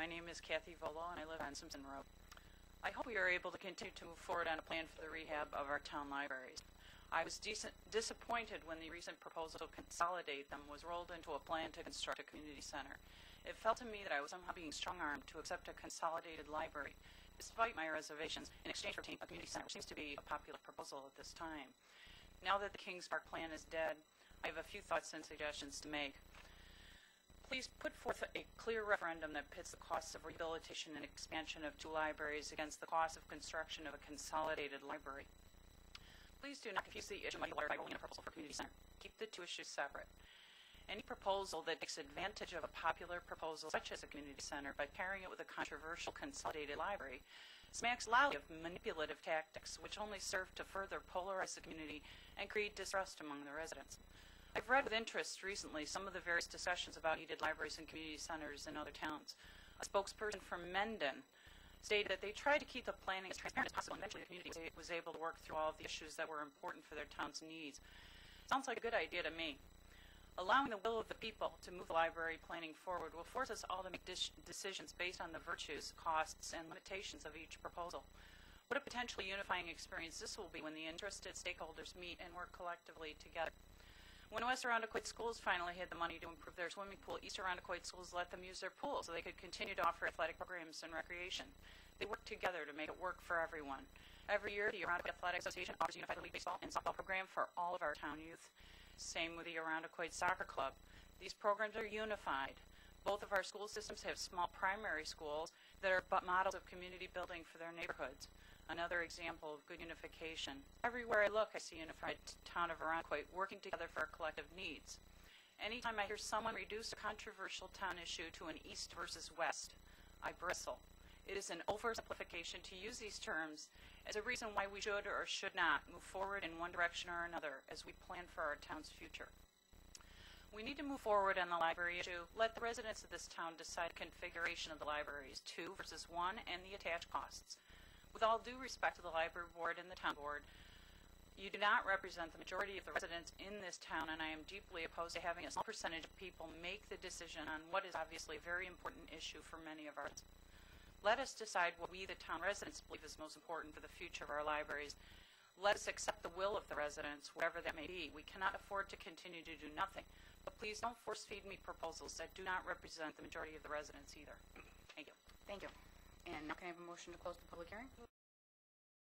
My name is Kathy Volo, and I live on Simpson Road. I hope we are able to continue to move forward on a plan for the rehab of our town libraries. I was disappointed when the recent proposal to consolidate them was rolled into a plan to construct a community center. It felt to me that I was somehow being strong-armed to accept a consolidated library, despite my reservations, in exchange for obtaining a community center, which seems to be a popular proposal at this time. Now that the Kings Park plan is dead, I have a few thoughts and suggestions to make. Please put forth a clear referendum that pits the costs of rehabilitation and expansion of two libraries against the cost of construction of a consolidated library. Please do not confuse the issue of by rolling in a proposal for community center. Keep the two issues separate. Any proposal that takes advantage of a popular proposal, such as a community center, by pairing it with a controversial consolidated library, smacks loudly of manipulative tactics, which only serve to further polarize the community and create distrust among the residents. I've read with interest recently some of the various discussions about needed libraries and community centers in other towns. A spokesperson from Mendon stated that they tried to keep the planning as transparent as possible, and eventually the community was able to work through all of the issues that were important for their town's needs. Sounds like a good idea to me. Allowing the will of the people to move the library planning forward will force us all to make decisions based on the virtues, costs, and limitations of each proposal. What a potentially unifying experience this will be when the interested stakeholders meet and work collectively together. When West Irondequoit schools finally had the money to improve their swimming pool, East Irondequoit schools let them use their pool so they could continue to offer athletic programs and recreation. They worked together to make it work for everyone. Every year, the Irondequoit Athletic Association offers a unified league baseball and softball program for all of our town youth. Same with the Irondequoit Soccer Club. These programs are unified. Both of our school systems have small primary schools that are models of community building for their neighborhoods. Another example of good unification. Everywhere I look, I see unified Town of Irondequoit working together for our collective needs. Anytime I hear someone reduce a controversial town issue to an east versus west, I bristle. It is an oversimplification to use these terms as a reason why we should or should not move forward in one direction or another as we plan for our town's future. We need to move forward on the library issue. Let the residents of this town decide the configuration of the libraries, 2 versus 1, and the attached costs. With all due respect to the library board and the town board, you do not represent the majority of the residents in this town, and I am deeply opposed to having a small percentage of people make the decision on what is obviously a very important issue for many of us. Let us decide what we, the town residents, believe is most important for the future of our libraries. Let us accept the will of the residents, whatever that may be. We cannot afford to continue to do nothing, but please don't force-feed me proposals that do not represent the majority of the residents either. Thank you. Thank you. And now can I have a motion to close the public hearing?